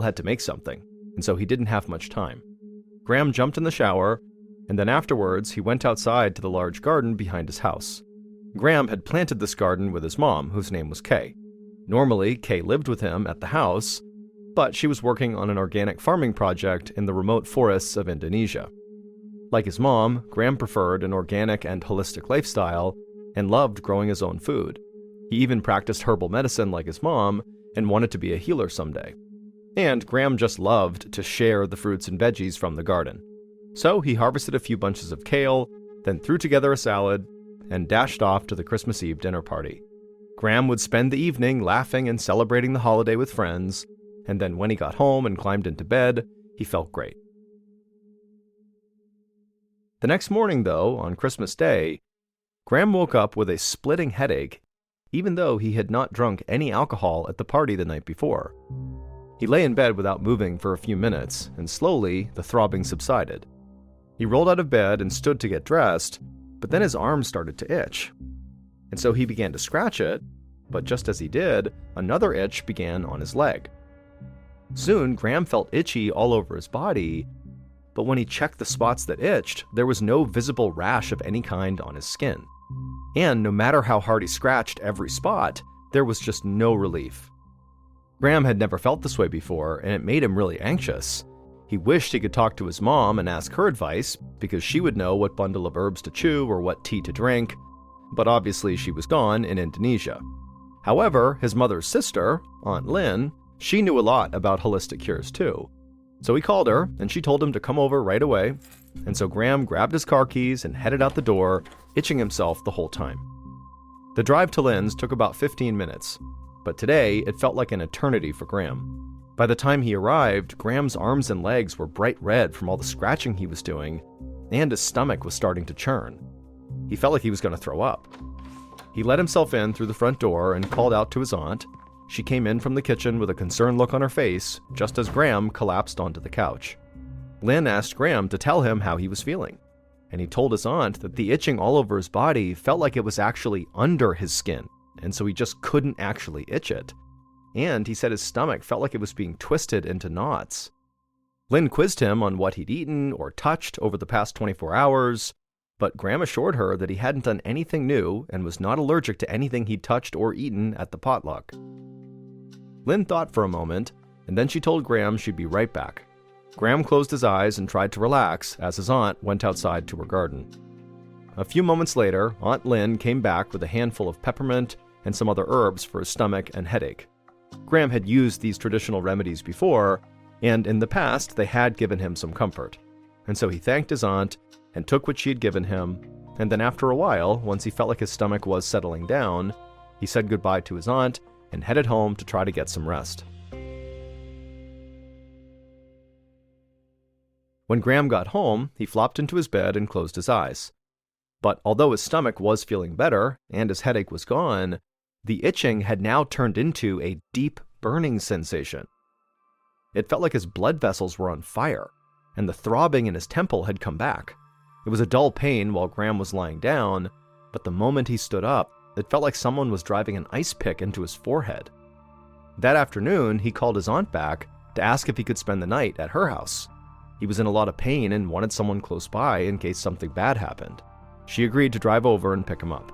had to make something, and so he didn't have much time. Graham jumped in the shower, and then afterwards he went outside to the large garden behind his house. Graham had planted this garden with his mom, whose name was Kay. Normally, Kay lived with him at the house, but she was working on an organic farming project in the remote forests of Indonesia. Like his mom, Graham preferred an organic and holistic lifestyle and loved growing his own food. He even practiced herbal medicine like his mom and wanted to be a healer someday. And Graham just loved to share the fruits and veggies from the garden. So he harvested a few bunches of kale, then threw together a salad, and dashed off to the Christmas Eve dinner party. Graham would spend the evening laughing and celebrating the holiday with friends, and then when he got home and climbed into bed, he felt great. The next morning, though, on Christmas Day, Graham woke up with a splitting headache, even though he had not drunk any alcohol at the party the night before. He lay in bed without moving for a few minutes, and slowly the throbbing subsided. He rolled out of bed and stood to get dressed, but then his arm started to itch. And so he began to scratch it, but just as he did, another itch began on his leg. Soon, Graham felt itchy all over his body, but when he checked the spots that itched, there was no visible rash of any kind on his skin. And no matter how hard he scratched every spot, there was just no relief. Graham had never felt this way before, and it made him really anxious. He wished he could talk to his mom and ask her advice, because she would know what bundle of herbs to chew or what tea to drink, but obviously she was gone in Indonesia. However, his mother's sister, Aunt Lynn, she knew a lot about holistic cures too. So he called her, and she told him to come over right away, and so Graham grabbed his car keys and headed out the door, itching himself the whole time. The drive to Lynn's took about 15 minutes, but today it felt like an eternity for Graham. By the time he arrived, Graham's arms and legs were bright red from all the scratching he was doing, and his stomach was starting to churn. He felt like he was going to throw up. He let himself in through the front door and called out to his aunt. She came in from the kitchen with a concerned look on her face, just as Graham collapsed onto the couch. Lynn asked Graham to tell him how he was feeling, and he told his aunt that the itching all over his body felt like it was actually under his skin, and so he just couldn't actually itch it. And he said his stomach felt like it was being twisted into knots. Lynn quizzed him on what he'd eaten or touched over the past 24 hours, but Graham assured her that he hadn't done anything new and was not allergic to anything he'd touched or eaten at the potluck. Lynn thought for a moment, and then she told Graham she'd be right back. Graham closed his eyes and tried to relax as his aunt went outside to her garden. A few moments later, Aunt Lynn came back with a handful of peppermint and some other herbs for his stomach and headache. Graham had used these traditional remedies before, and in the past they had given him some comfort. And so he thanked his aunt and took what she had given him, and then after a while, once he felt like his stomach was settling down, he said goodbye to his aunt and headed home to try to get some rest. When Graham got home, he flopped into his bed and closed his eyes. But although his stomach was feeling better and his headache was gone, the itching had now turned into a deep burning sensation. It felt like his blood vessels were on fire, and the throbbing in his temple had come back. It was a dull pain while Graham was lying down, but the moment he stood up, it felt like someone was driving an ice pick into his forehead. That afternoon, he called his aunt back to ask if he could spend the night at her house. He was in a lot of pain and wanted someone close by in case something bad happened. She agreed to drive over and pick him up.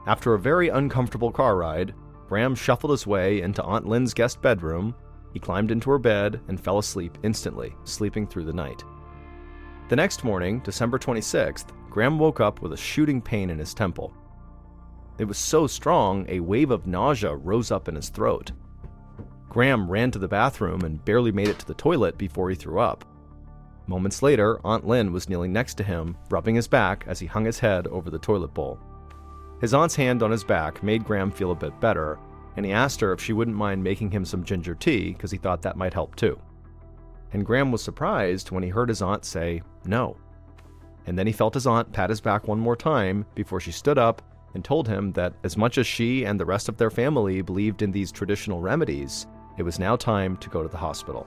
After a very uncomfortable car ride, Graham shuffled his way into Aunt Lynn's guest bedroom. He climbed into her bed and fell asleep instantly, sleeping through the night. The next morning, December 26th, Graham woke up with a shooting pain in his temple. It was so strong, a wave of nausea rose up in his throat. Graham ran to the bathroom and barely made it to the toilet before he threw up. Moments later, Aunt Lynn was kneeling next to him, rubbing his back as he hung his head over the toilet bowl. His aunt's hand on his back made Graham feel a bit better, and he asked her if she wouldn't mind making him some ginger tea because he thought that might help too. And Graham was surprised when he heard his aunt say no. And then he felt his aunt pat his back one more time before she stood up and told him that as much as she and the rest of their family believed in these traditional remedies, it was now time to go to the hospital.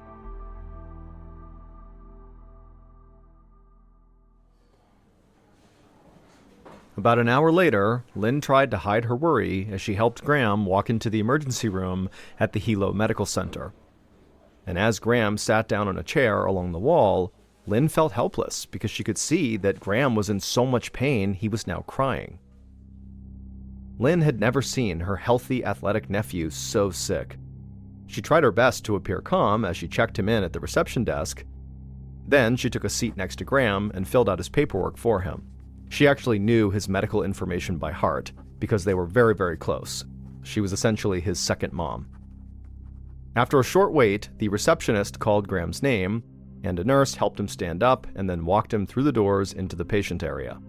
About an hour later, Lynn tried to hide her worry as she helped Graham walk into the emergency room at the Hilo Medical Center. And as Graham sat down on a chair along the wall, Lynn felt helpless because she could see that Graham was in so much pain he was now crying. Lynn had never seen her healthy, athletic nephew so sick. She tried her best to appear calm as she checked him in at the reception desk. Then she took a seat next to Graham and filled out his paperwork for him. She actually knew his medical information by heart because they were very, very close. She was essentially his second mom. After a short wait, the receptionist called Graham's name, and a nurse helped him stand up and then walked him through the doors into the patient area.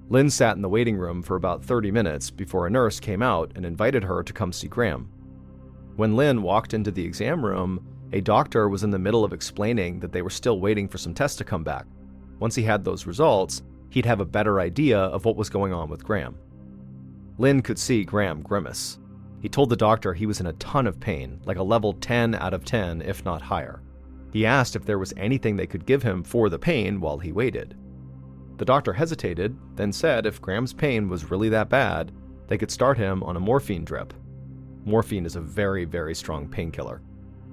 Lynn sat in the waiting room for about 30 minutes before a nurse came out and invited her to come see Graham. When Lynn walked into the exam room, a doctor was in the middle of explaining that they were still waiting for some tests to come back. Once he had those results, he'd have a better idea of what was going on with Graham. Lynn could see Graham grimace. He told the doctor he was in a ton of pain, like a level 10 out of 10, if not higher. He asked if there was anything they could give him for the pain while he waited. The doctor hesitated, then said if Graham's pain was really that bad, they could start him on a morphine drip. Morphine is a very, very strong painkiller.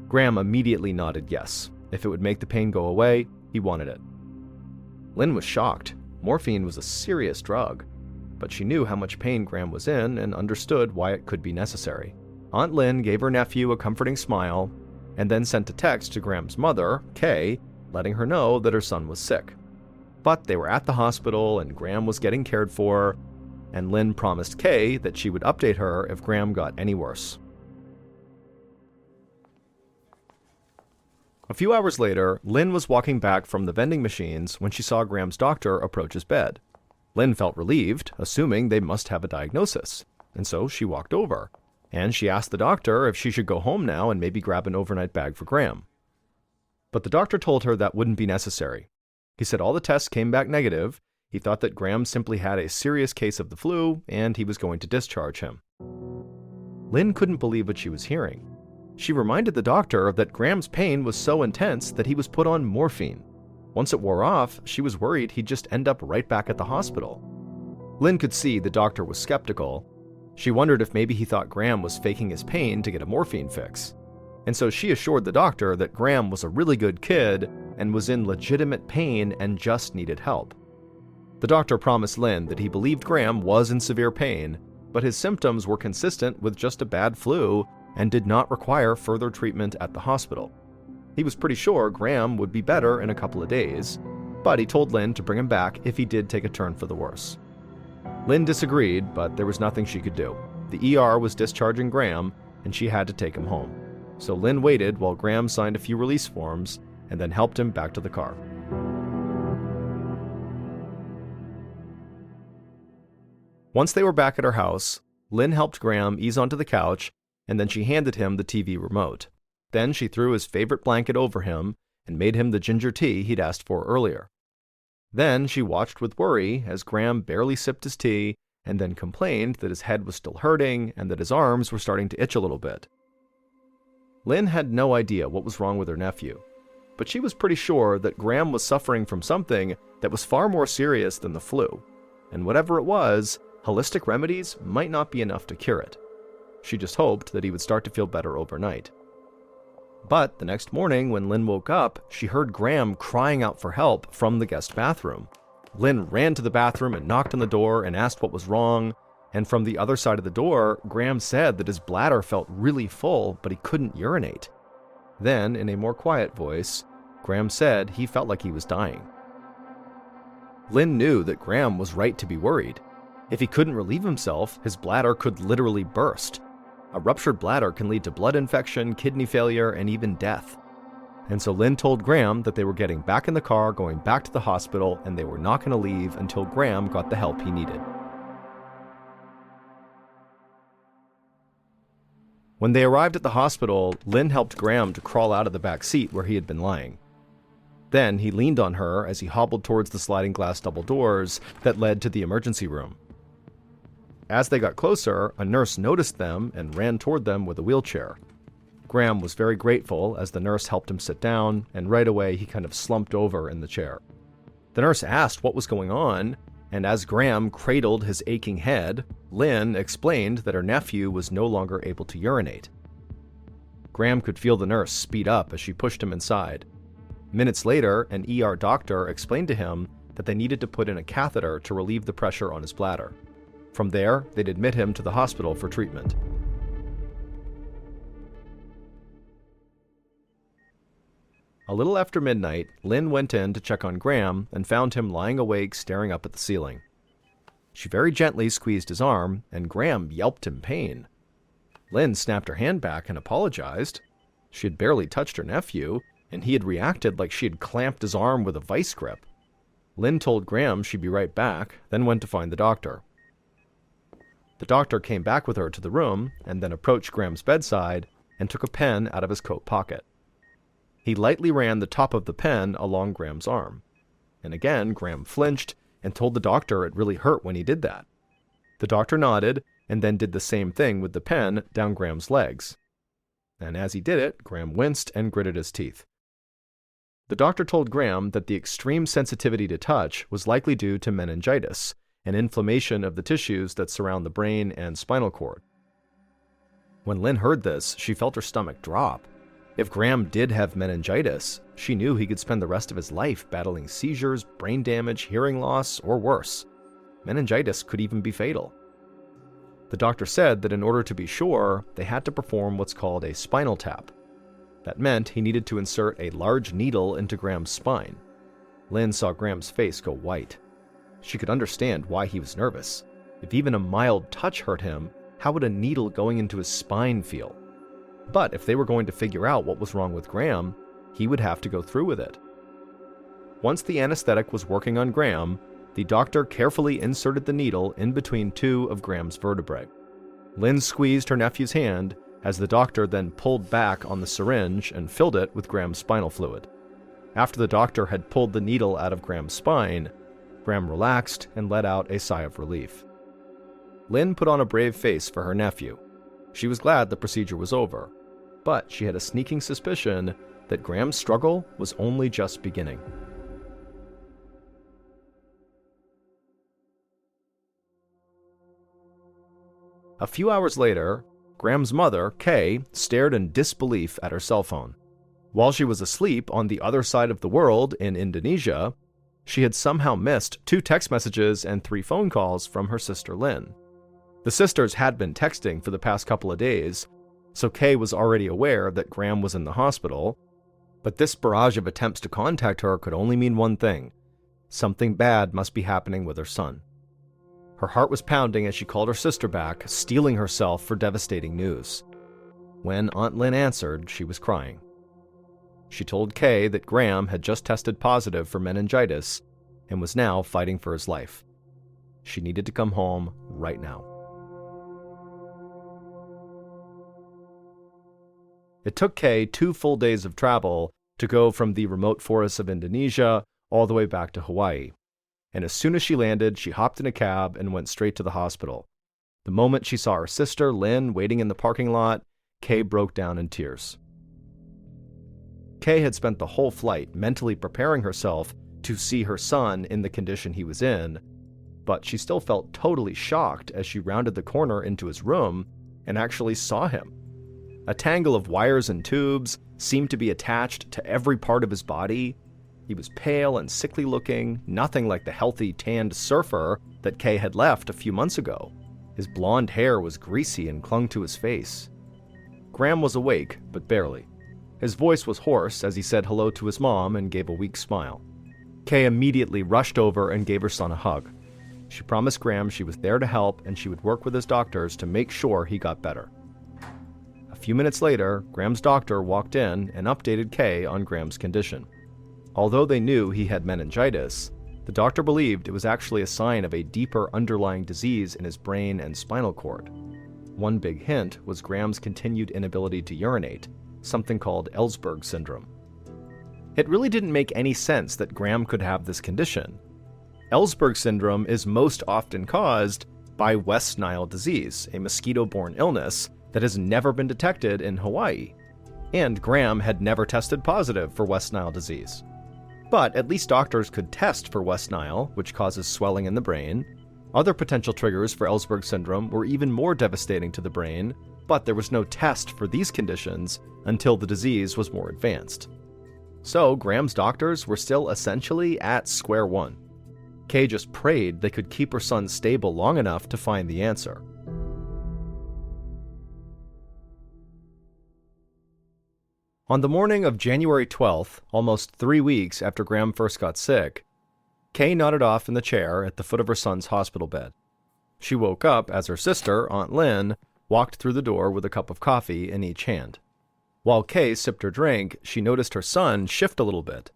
Graham immediately nodded yes. If it would make the pain go away, he wanted it. Lynn was shocked. Morphine was a serious drug, but she knew how much pain Graham was in and understood why it could be necessary. Aunt Lynn gave her nephew a comforting smile and then sent a text to Graham's mother, Kay, letting her know that her son was sick. But they were at the hospital and Graham was getting cared for, and Lynn promised Kay that she would update her if Graham got any worse. A few hours later, Lynn was walking back from the vending machines when she saw Graham's doctor approach his bed. Lynn felt relieved, assuming they must have a diagnosis, and so she walked over, and she asked the doctor if she should go home now and maybe grab an overnight bag for Graham. But the doctor told her that wouldn't be necessary. He said all the tests came back negative, he thought that Graham simply had a serious case of the flu, and he was going to discharge him. Lynn couldn't believe what she was hearing. She reminded the doctor that Graham's pain was so intense that he was put on morphine. Once it wore off, she was worried he'd just end up right back at the hospital. Lynn could see the doctor was skeptical. She wondered if maybe he thought Graham was faking his pain to get a morphine fix. And so she assured the doctor that Graham was a really good kid and was in legitimate pain and just needed help. The doctor promised Lynn that he believed Graham was in severe pain, but his symptoms were consistent with just a bad flu and did not require further treatment at the hospital. He was pretty sure Graham would be better in a couple of days, but he told Lynn to bring him back if he did take a turn for the worse. Lynn disagreed, but there was nothing she could do. The ER was discharging Graham, and she had to take him home. So Lynn waited while Graham signed a few release forms and then helped him back to the car. Once they were back at her house, Lynn helped Graham ease onto the couch, and then she handed him the TV remote. Then she threw his favorite blanket over him and made him the ginger tea he'd asked for earlier. Then she watched with worry as Graham barely sipped his tea and then complained that his head was still hurting and that his arms were starting to itch a little bit. Lynn had no idea what was wrong with her nephew, but she was pretty sure that Graham was suffering from something that was far more serious than the flu, and whatever it was, holistic remedies might not be enough to cure it. She just hoped that he would start to feel better overnight. But the next morning, when Lynn woke up, she heard Graham crying out for help from the guest bathroom. Lynn ran to the bathroom and knocked on the door and asked what was wrong, and from the other side of the door, Graham said that his bladder felt really full, but he couldn't urinate. Then, in a more quiet voice, Graham said he felt like he was dying. Lynn knew that Graham was right to be worried. If he couldn't relieve himself, his bladder could literally burst. A ruptured bladder can lead to blood infection, kidney failure, and even death. And so Lynn told Graham that they were getting back in the car, going back to the hospital, and they were not going to leave until Graham got the help he needed. When they arrived at the hospital, Lynn helped Graham to crawl out of the back seat where he had been lying. Then he leaned on her as he hobbled towards the sliding glass double doors that led to the emergency room. As they got closer, a nurse noticed them and ran toward them with a wheelchair. Graham was very grateful as the nurse helped him sit down, and right away he kind of slumped over in the chair. The nurse asked what was going on, and as Graham cradled his aching head, Lynn explained that her nephew was no longer able to urinate. Graham could feel the nurse speed up as she pushed him inside. Minutes later, an ER doctor explained to him that they needed to put in a catheter to relieve the pressure on his bladder. From there, they'd admit him to the hospital for treatment. A little after midnight, Lynn went in to check on Graham and found him lying awake staring up at the ceiling. She very gently squeezed his arm, and Graham yelped in pain. Lynn snapped her hand back and apologized. She had barely touched her nephew, and he had reacted like she had clamped his arm with a vice grip. Lynn told Graham she'd be right back, then went to find the doctor. The doctor came back with her to the room, and then approached Graham's bedside and took a pen out of his coat pocket. He lightly ran the top of the pen along Graham's arm. And again, Graham flinched and told the doctor it really hurt when he did that. The doctor nodded and then did the same thing with the pen down Graham's legs. And as he did it, Graham winced and gritted his teeth. The doctor told Graham that the extreme sensitivity to touch was likely due to meningitis, an inflammation of the tissues that surround the brain and spinal cord. When Lynn heard this, she felt her stomach drop. If Graham did have meningitis, she knew he could spend the rest of his life battling seizures, brain damage, hearing loss, or worse. Meningitis could even be fatal. The doctor said that in order to be sure, they had to perform what's called a spinal tap. That meant he needed to insert a large needle into Graham's spine. Lynn saw Graham's face go white. She could understand why he was nervous. If even a mild touch hurt him, how would a needle going into his spine feel? But if they were going to figure out what was wrong with Graham, he would have to go through with it. Once the anesthetic was working on Graham, the doctor carefully inserted the needle in between two of Graham's vertebrae. Lynn squeezed her nephew's hand as the doctor then pulled back on the syringe and filled it with Graham's spinal fluid. After the doctor had pulled the needle out of Graham's spine, Graham relaxed and let out a sigh of relief. Lynn put on a brave face for her nephew. She was glad the procedure was over, but she had a sneaking suspicion that Graham's struggle was only just beginning. A few hours later, Graham's mother, Kay, stared in disbelief at her cell phone. While she was asleep on the other side of the world in Indonesia, she had somehow missed 2 text messages and 3 phone calls from her sister Lynn. The sisters had been texting for the past couple of days, so Kay was already aware that Graham was in the hospital, but this barrage of attempts to contact her could only mean one thing: something bad must be happening with her son. Her heart was pounding as she called her sister back, steeling herself for devastating news. When Aunt Lynn answered, she was crying. She told Kay that Graham had just tested positive for meningitis and was now fighting for his life. She needed to come home right now. It took Kay 2 full days of travel to go from the remote forests of Indonesia all the way back to Hawaii. And as soon as she landed, she hopped in a cab and went straight to the hospital. The moment she saw her sister, Lynn, waiting in the parking lot, Kay broke down in tears. Kay had spent the whole flight mentally preparing herself to see her son in the condition he was in, but she still felt totally shocked as she rounded the corner into his room and actually saw him. A tangle of wires and tubes seemed to be attached to every part of his body. He was pale and sickly looking, nothing like the healthy, tanned surfer that Kay had left a few months ago. His blonde hair was greasy and clung to his face. Graham was awake, but barely. His voice was hoarse as he said hello to his mom and gave a weak smile. Kay immediately rushed over and gave her son a hug. She promised Graham she was there to help and she would work with his doctors to make sure he got better. A few minutes later, Graham's doctor walked in and updated Kay on Graham's condition. Although they knew he had meningitis, the doctor believed it was actually a sign of a deeper underlying disease in his brain and spinal cord. One big hint was Graham's continued inability to urinate, something called Ellsberg syndrome. It really didn't make any sense that Graham could have this condition. Ellsberg syndrome is most often caused by West Nile disease, a mosquito-borne illness that has never been detected in Hawaii, and Graham had never tested positive for West Nile disease. But at least doctors could test for West Nile, which causes swelling in the brain. Other potential triggers for Ellsberg syndrome were even more devastating to the brain, but there was no test for these conditions until the disease was more advanced. So Graham's doctors were still essentially at square one. Kay just prayed they could keep her son stable long enough to find the answer. On the morning of January 12th, almost 3 weeks after Graham first got sick, Kay nodded off in the chair at the foot of her son's hospital bed. She woke up as her sister, Aunt Lynn, walked through the door with a cup of coffee in each hand. While Kay sipped her drink, she noticed her son shift a little bit.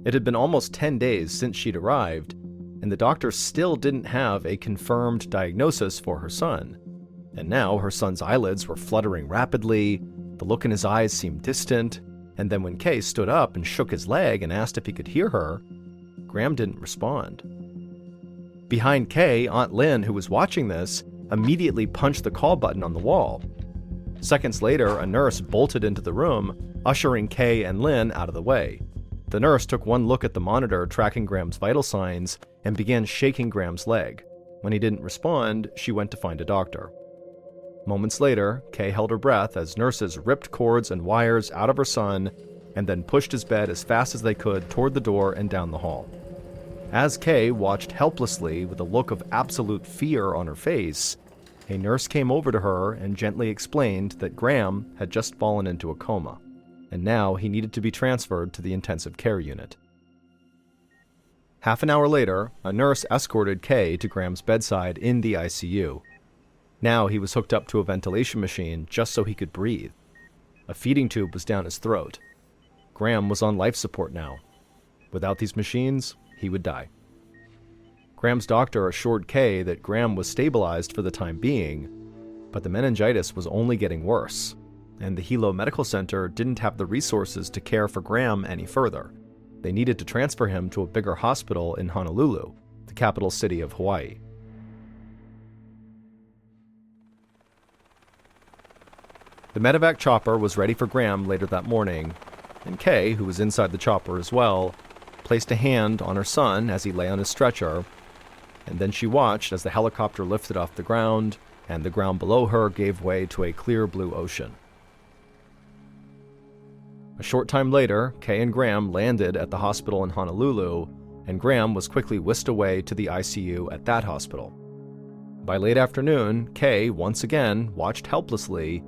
It had been almost 10 days since she'd arrived, and the doctor still didn't have a confirmed diagnosis for her son. And now her son's eyelids were fluttering rapidly, the look in his eyes seemed distant, and then when Kay stood up and shook his leg and asked if he could hear her, Graham didn't respond. Behind Kay, Aunt Lynn, who was watching this, immediately punched the call button on the wall. Seconds later, a nurse bolted into the room, ushering Kay and Lynn out of the way. The nurse took one look at the monitor tracking Graham's vital signs and began shaking Graham's leg. When he didn't respond, she went to find a doctor. Moments later, Kay held her breath as nurses ripped cords and wires out of her son and then pushed his bed as fast as they could toward the door and down the hall. As Kay watched helplessly with a look of absolute fear on her face, a nurse came over to her and gently explained that Graham had just fallen into a coma, and now he needed to be transferred to the intensive care unit. Half an hour later, a nurse escorted Kay to Graham's bedside in the ICU. Now he was hooked up to a ventilation machine just so he could breathe. A feeding tube was down his throat. Graham was on life support now. Without these machines, he would die. Graham's doctor assured Kay that Graham was stabilized for the time being, but the meningitis was only getting worse, and the Hilo Medical Center didn't have the resources to care for Graham any further. They needed to transfer him to a bigger hospital in Honolulu, the capital city of Hawaii. The medevac chopper was ready for Graham later that morning, and Kay, who was inside the chopper as well, placed a hand on her son as he lay on his stretcher, and then she watched as the helicopter lifted off the ground, and the ground below her gave way to a clear blue ocean. A short time later, Kay and Graham landed at the hospital in Honolulu, and Graham was quickly whisked away to the ICU at that hospital. By late afternoon, Kay once again watched helplessly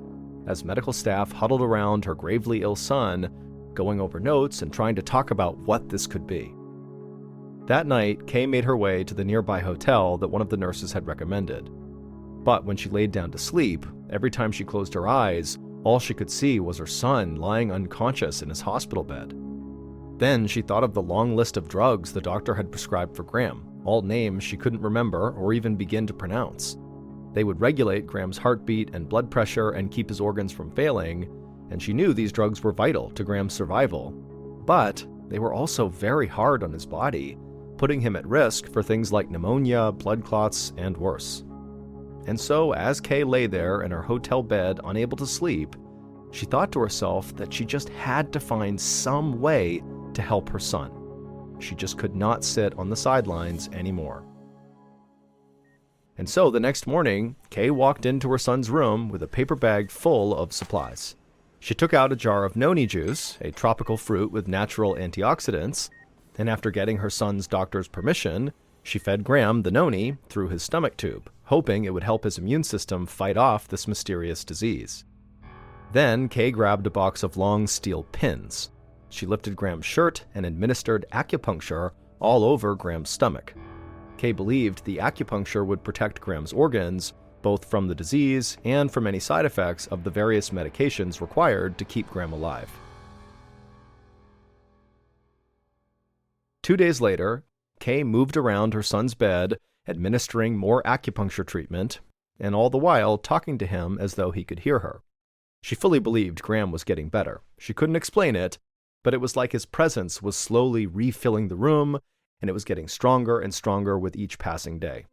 as medical staff huddled around her gravely ill son, going over notes and trying to talk about what this could be. That night, Kay made her way to the nearby hotel that one of the nurses had recommended. But when she laid down to sleep, every time she closed her eyes, all she could see was her son lying unconscious in his hospital bed. Then she thought of the long list of drugs the doctor had prescribed for Graham, all names she couldn't remember or even begin to pronounce. They would regulate Graham's heartbeat and blood pressure and keep his organs from failing, and she knew these drugs were vital to Graham's survival. But they were also very hard on his body, putting him at risk for things like pneumonia, blood clots, and worse. And so, as Kay lay there in her hotel bed, unable to sleep, she thought to herself that she just had to find some way to help her son. She just could not sit on the sidelines anymore. And so the next morning, Kay walked into her son's room with a paper bag full of supplies. She took out a jar of noni juice, a tropical fruit with natural antioxidants, and after getting her son's doctor's permission, she fed Graham the noni through his stomach tube, hoping it would help his immune system fight off this mysterious disease. Then Kay grabbed a box of long steel pins. She lifted Graham's shirt and administered acupuncture all over Graham's stomach. Kay believed the acupuncture would protect Graham's organs, both from the disease and from any side effects of the various medications required to keep Graham alive. 2 days later, Kay moved around her son's bed, administering more acupuncture treatment, and all the while talking to him as though he could hear her. She fully believed Graham was getting better. She couldn't explain it, but it was like his presence was slowly refilling the room, and it was getting stronger and stronger with each passing day.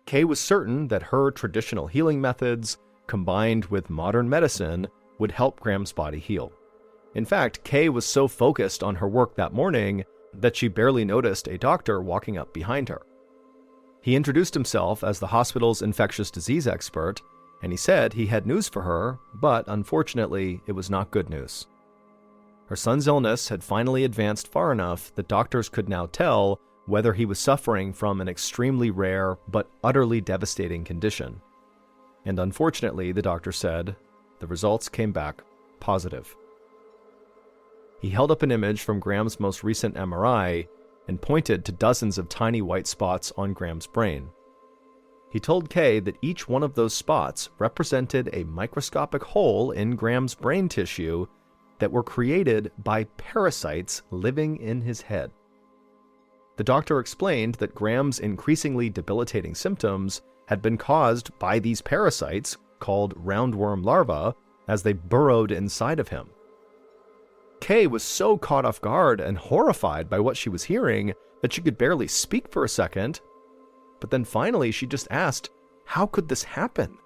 Kay was certain that her traditional healing methods, combined with modern medicine, would help Graham's body heal. In fact, Kay was so focused on her work that morning that she barely noticed a doctor walking up behind her. He introduced himself as the hospital's infectious disease expert, and he said he had news for her, but unfortunately, it was not good news. Her son's illness had finally advanced far enough that doctors could now tell whether he was suffering from an extremely rare but utterly devastating condition. And unfortunately, the doctor said, the results came back positive. He held up an image from Graham's most recent MRI and pointed to dozens of tiny white spots on Graham's brain. He told Kay that each one of those spots represented a microscopic hole in Graham's brain tissue that were created by parasites living in his head. The doctor explained that Graham's increasingly debilitating symptoms had been caused by these parasites, called roundworm larvae, as they burrowed inside of him. Kay was so caught off guard and horrified by what she was hearing that she could barely speak for a second, but then finally she just asked, how could this happen?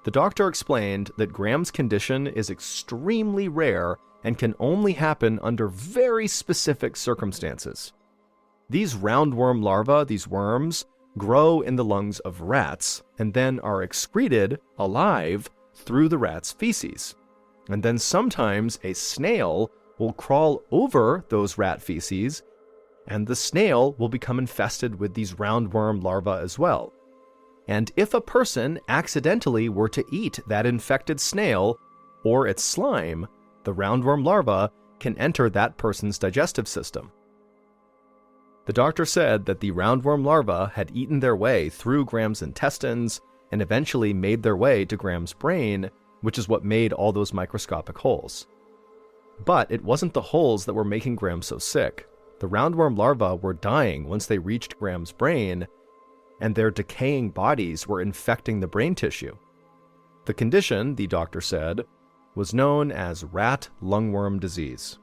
The doctor explained that Graham's condition is extremely rare and can only happen under very specific circumstances. These roundworm larvae, these worms, grow in the lungs of rats and then are excreted alive through the rat's feces. And then sometimes a snail will crawl over those rat feces, and the snail will become infested with these roundworm larvae as well. And if a person accidentally were to eat that infected snail or its slime, the roundworm larva can enter that person's digestive system. The doctor said that the roundworm larvae had eaten their way through Graham's intestines and eventually made their way to Graham's brain, which is what made all those microscopic holes. But it wasn't the holes that were making Graham so sick. The roundworm larvae were dying once they reached Graham's brain, and their decaying bodies were infecting the brain tissue. The condition, the doctor said, was known as rat lungworm disease.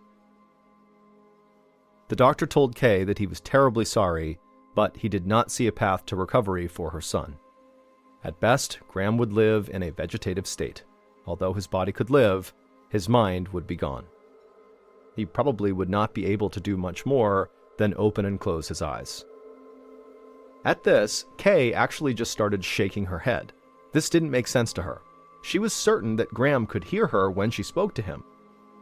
The doctor told Kay that he was terribly sorry, but he did not see a path to recovery for her son. At best, Graham would live in a vegetative state. Although his body could live, his mind would be gone. He probably would not be able to do much more than open and close his eyes. At this, Kay actually just started shaking her head. This didn't make sense to her. She was certain that Graham could hear her when she spoke to him.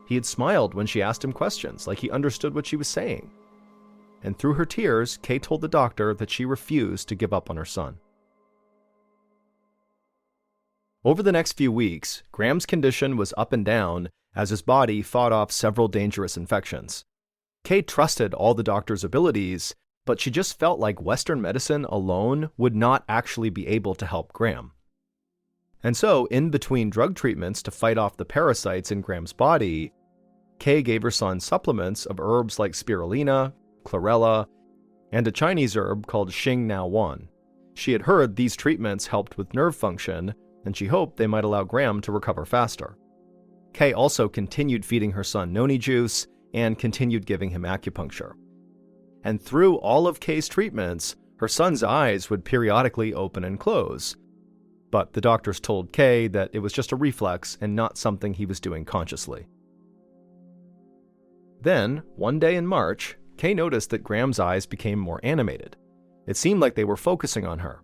He had smiled when she asked him questions, like he understood what she was saying. And through her tears, Kay told the doctor that she refused to give up on her son. Over the next few weeks, Graham's condition was up and down as his body fought off several dangerous infections. Kay trusted all the doctor's abilities, but she just felt like Western medicine alone would not actually be able to help Graham. And so, in between drug treatments to fight off the parasites in Graham's body, Kay gave her son supplements of herbs like spirulina, chlorella, and a Chinese herb called Xing Nao Wan. She had heard these treatments helped with nerve function, and she hoped they might allow Graham to recover faster. Kay also continued feeding her son noni juice and continued giving him acupuncture. And through all of Kay's treatments, her son's eyes would periodically open and close. But the doctors told Kay that it was just a reflex and not something he was doing consciously. Then, one day in March, Kay noticed that Graham's eyes became more animated. It seemed like they were focusing on her.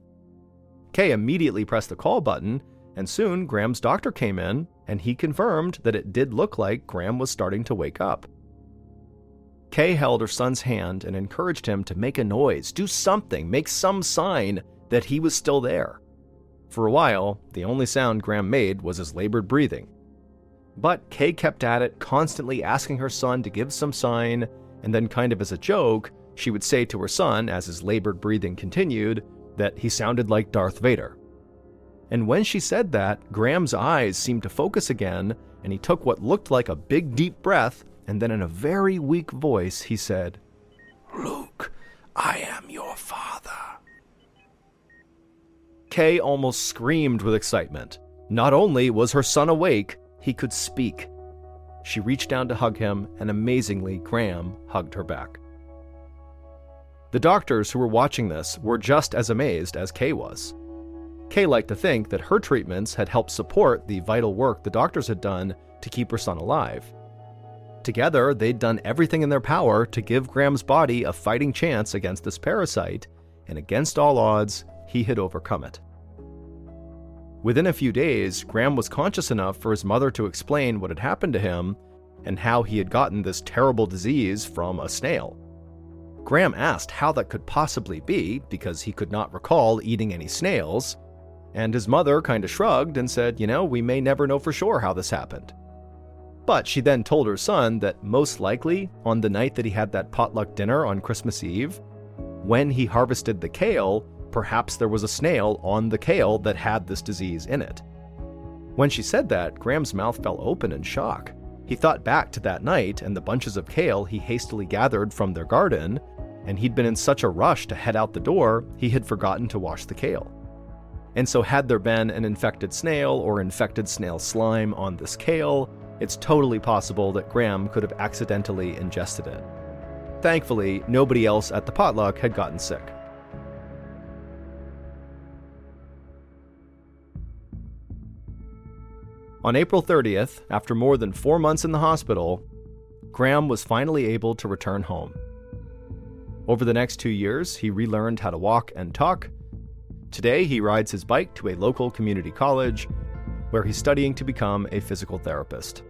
Kay immediately pressed the call button, and soon Graham's doctor came in, and he confirmed that it did look like Graham was starting to wake up. Kay held her son's hand and encouraged him to make a noise, do something, make some sign that he was still there. For a while, the only sound Graham made was his labored breathing. But Kay kept at it, constantly asking her son to give some sign, and then kind of as a joke, she would say to her son, as his labored breathing continued, that he sounded like Darth Vader. And when she said that, Graham's eyes seemed to focus again, and he took what looked like a big deep breath, and then in a very weak voice he said, "Luke, I am your father." Kay almost screamed with excitement. Not only was her son awake, he could speak. She reached down to hug him, and amazingly, Graham hugged her back. The doctors who were watching this were just as amazed as Kay was. Kay liked to think that her treatments had helped support the vital work the doctors had done to keep her son alive. Together, they'd done everything in their power to give Graham's body a fighting chance against this parasite, and against all odds, he had overcome it. Within a few days, Graham was conscious enough for his mother to explain what had happened to him and how he had gotten this terrible disease from a snail. Graham asked how that could possibly be because he could not recall eating any snails, and his mother kind of shrugged and said, we may never know for sure how this happened. But she then told her son that most likely, on the night that he had that potluck dinner on Christmas Eve, when he harvested the kale, perhaps there was a snail on the kale that had this disease in it. When she said that, Graham's mouth fell open in shock. He thought back to that night and the bunches of kale he hastily gathered from their garden, and he'd been in such a rush to head out the door, he had forgotten to wash the kale. And so had there been an infected snail or infected snail slime on this kale, it's totally possible that Graham could have accidentally ingested it. Thankfully, nobody else at the potluck had gotten sick. On April 30th, after more than 4 months in the hospital, Graham was finally able to return home. Over the next 2 years, he relearned how to walk and talk. Today, he rides his bike to a local community college, where he's studying to become a physical therapist.